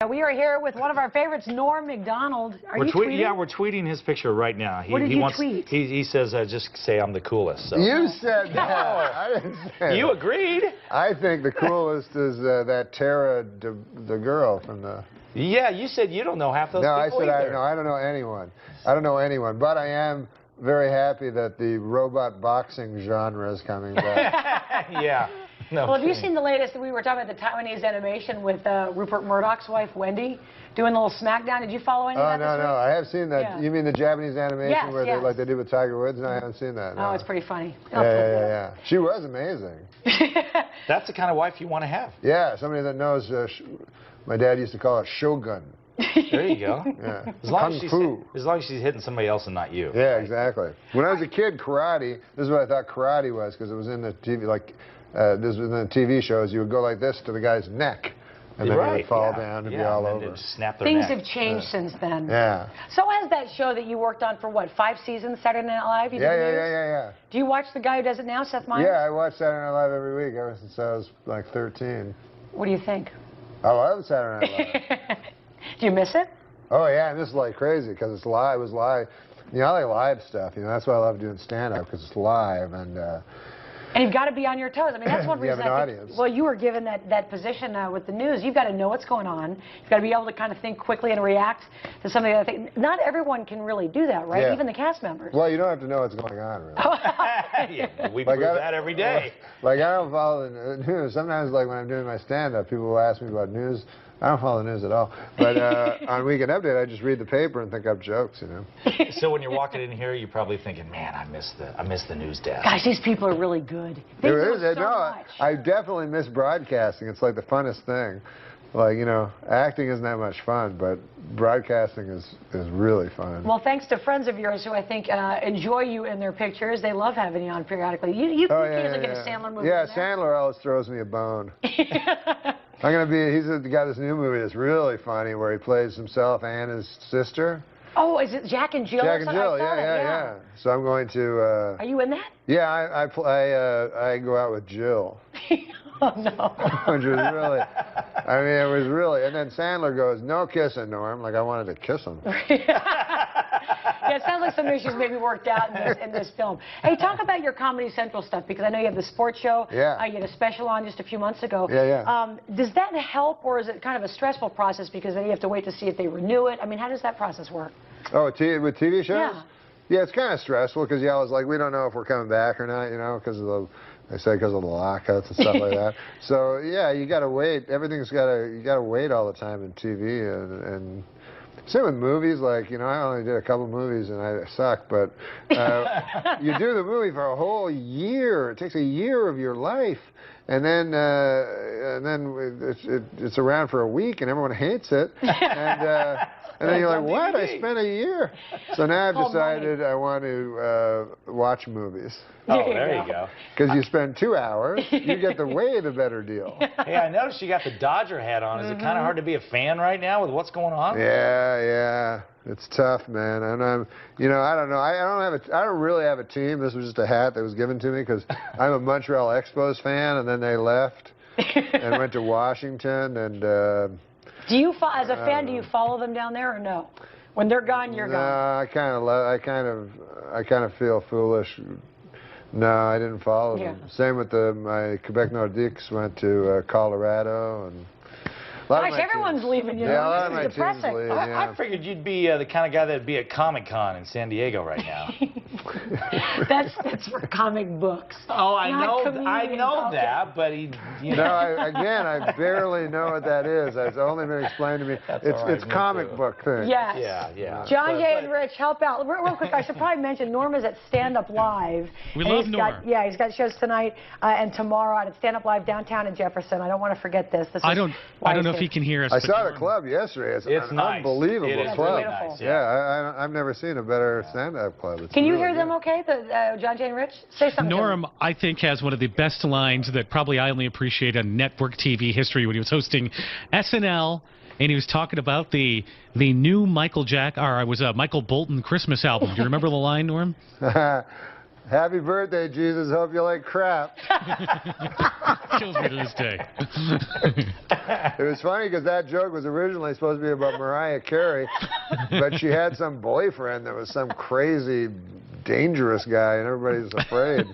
We are here with one of our favorites, Norm Macdonald. Are you tweeting? Yeah, we're tweeting his picture right now. What did you tweet? He says, just say I'm the coolest. So. You said that. I didn't say You agreed. I think the coolest is that Tara, the girl from the... Yeah, you said you don't know half those no, people I said either. I don't know anyone. I don't know anyone, but I am very happy that the robot boxing genre is coming back. Yeah. No well, have you kidding. seen the latest? We were talking about the Taiwanese animation with Rupert Murdoch's wife, Wendy, doing a little SmackDown. Did you follow any of that this week? No, I have seen that. Yeah. You mean the Japanese animation Yes, where yes. they, like they did with Tiger Woods? No, I haven't seen that. No. Oh, it's pretty funny. Yeah. She was amazing. That's the kind of wife you want to have. Yeah, somebody that knows, my dad used to call it shogun. There you go. Yeah. As long as she's hitting somebody else and not you. Yeah, exactly. When I was a kid, karate, this is what I thought karate was, because it was in the TV, like, this was in the TV shows, you would go like this to the guy's neck, and then he would fall down and be all over. And snap their Things neck. have changed since then. Yeah. So has that show that you worked on for, what, 5 seasons, Saturday Night Live? You did the news? Yeah. Do you watch the guy who does it now, Seth Meyers? Yeah, I watch Saturday Night Live every week ever since I was like 13. What do you think? I love Saturday Night Live. Do you miss it? Oh, yeah, and this is like crazy, because it's live. It was live. You know, I like live stuff. You know, that's why I love doing stand-up, because it's live, and you've got to be on your toes. I mean, that's one you have reason an I think, audience. well, you were given that position with the news. You've got to know what's going on. You've got to be able to kind of think quickly and react to something that I think not everyone can really do that, right? Yeah. Even the cast members. Well, you don't have to know what's going on, really. Yeah, we prove that every day. Like, I don't follow the news. Sometimes, like, when I'm doing my stand-up, people will ask me about news. I don't follow the news at all. But on Weekend Update, I just read the paper and think up jokes, you know. So when you're walking in here, you're probably thinking, man, I miss the news desk. Gosh, these people are really good. They do so much. I definitely miss broadcasting. It's like the funnest thing. Like, you know, acting isn't that much fun, but broadcasting is really fun. Well, thanks to friends of yours who I think enjoy you in their pictures. They love having you on periodically. You occasionally get a Sandler movie. Yeah, in there. Sandler always throws me a bone. He's got this new movie that's really funny where he plays himself and his sister. Oh, is it Jack and Jill? Jack and Jill, yeah. So I'm going to... Are you in that? Yeah, I go out with Jill. Oh, no. Which was really... I mean, it was really... And then Sandler goes, no kissing, Norm. Like, I wanted to kiss him. Yeah, it sounds like some issues maybe worked out in this film. Hey, talk about your Comedy Central stuff, because I know you have the sports show. Yeah. You had a special on just a few months ago. Yeah. Does that help, or is it kind of a stressful process because then you have to wait to see if they renew it? I mean, how does that process work? Oh, with TV shows? Yeah. Yeah, it's kind of stressful because you always like, we don't know if we're coming back or not, you know, because of the... They say because of the lockouts and stuff like that. So yeah, you got to wait. You got to wait all the time in TV, and same with movies. Like, you know, I only did a couple movies and I suck, but you do the movie for a whole year. It takes a year of your life, and then it's around for a week and everyone hates it, and then you're like, what? I spent a year. So now I've decided I want to watch movies. Oh, there you go. Because you spend 2 hours, you get the way the better deal. Hey, I noticed you got the Dodger hat on. Is it kind of hard to be a fan right now with what's going on? Yeah. It's tough, man. And I don't know. I don't really have a team. This was just a hat that was given to me because I'm a Montreal Expos fan, and then they left and went to Washington. And do you, as a fan, do you follow them down there or no? When they're gone, you're gone. I kind of feel foolish. No, I didn't follow them. Same with my Quebec Nordiques went to Colorado, and gosh, everyone's leaving, you know. Yeah, a lot of my depressing. teams leave, yeah. I figured you'd be the kind of guy that'd be at Comic-Con in San Diego right now. That's for comic books. Oh, I know that, but you know. No, I barely know what that is. It's only been explained to me. It's comic book thing. Yes. Yeah. John Jay and Rich, help out. Real quick, I should probably mention Norm is at Stand Up Live. We love Norm. He's got shows tonight and tomorrow at Stand Up Live downtown in Jefferson. I don't want to forget this. I don't know if he can hear us. I saw the club yesterday. It's an nice. unbelievable club. Really nice, yeah, I've never seen a better stand-up club. Can you hear them okay, John Jay and Rich? Say something. Norm, I think, has one of the best lines that probably I only appreciate on network TV history when he was hosting SNL, and he was talking about the new Michael Bolton Christmas album. Do you remember the line, Norm? Happy birthday, Jesus. Hope you like crap. Kills me to this day. It was funny because that joke was originally supposed to be about Mariah Carey, but she had some boyfriend that was some crazy, dangerous guy, and everybody's afraid.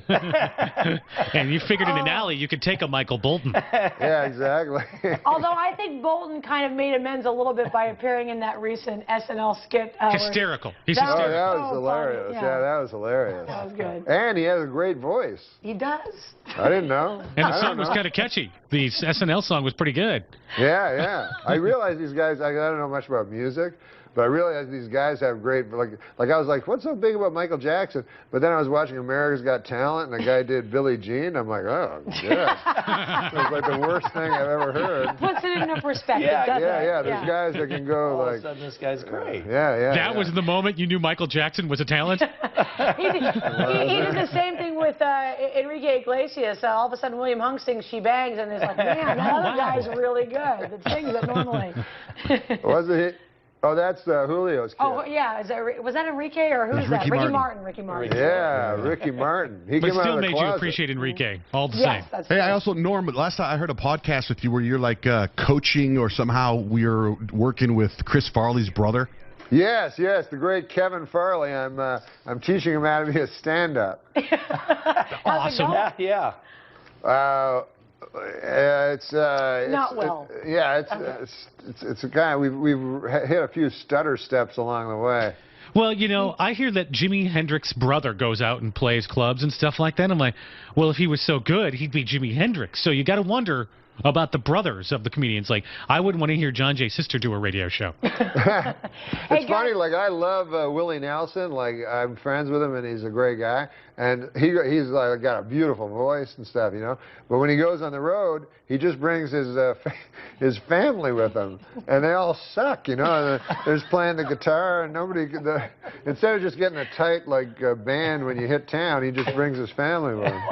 And you figured in an alley you could take a Michael Bolton. Yeah, exactly. Although I think Bolton kind of made amends a little bit by appearing in that recent SNL skit. Hysterical. He's That Oh, hysterical. that was So hilarious. funny, Yeah, yeah. that was hilarious. That was good. And he has a great voice. He does. I didn't know. And I the don't song was know. kind of catchy. The SNL song was pretty good. Yeah, yeah. I realized these guys, I don't know much about music, but I realized these guys have great, like I was like, what's so big about Michael Jackson? But then I was watching America's Got Talent, and the guy did Billie Jean. I'm like, oh, good. It was like the worst thing I've ever heard. Puts it into perspective, Yeah, doesn't Yeah, it? yeah, there's guys that can go All of a like, sudden, this guy's great. yeah, yeah. That yeah. was the moment you knew Michael Jackson was a talent? He did the same thing with Enrique Iglesias. All of a sudden, William Hung sings "She Bangs," and it's like, man, that other guy's really good. That sings it normally. Was it? Oh, that's Julio's kid. Oh yeah, was that Enrique or who's that? Ricky Martin. Ricky Martin. Yeah, Ricky Martin. He But came out still of the made you closet. appreciate Enrique all the Yes, same. that's Hey, I true. also, Norm, last time I heard a podcast with you where you're like coaching or somehow we're working with Chris Farley's brother. Yes, yes, the great Kevin Farley. I'm teaching him how to be a stand-up. Awesome. Yeah, yeah. It's Not well. Yeah, it's a guy. We've hit a few stutter steps along the way. Well, you know, I hear that Jimi Hendrix's brother goes out and plays clubs and stuff like that. I'm like, well, if he was so good, he'd be Jimi Hendrix. So you got to wonder about the brothers of the comedians. Like, I wouldn't want to hear John Jay's sister do a radio show. It's funny, like I love Willie Nelson. Like I'm friends with him, and he's a great guy. And he's like got a beautiful voice and stuff, you know. But when he goes on the road, he just brings his family with him, and they all suck, you know. And they're just playing the guitar, and instead of just getting a tight band when you hit town, he just brings his family with him.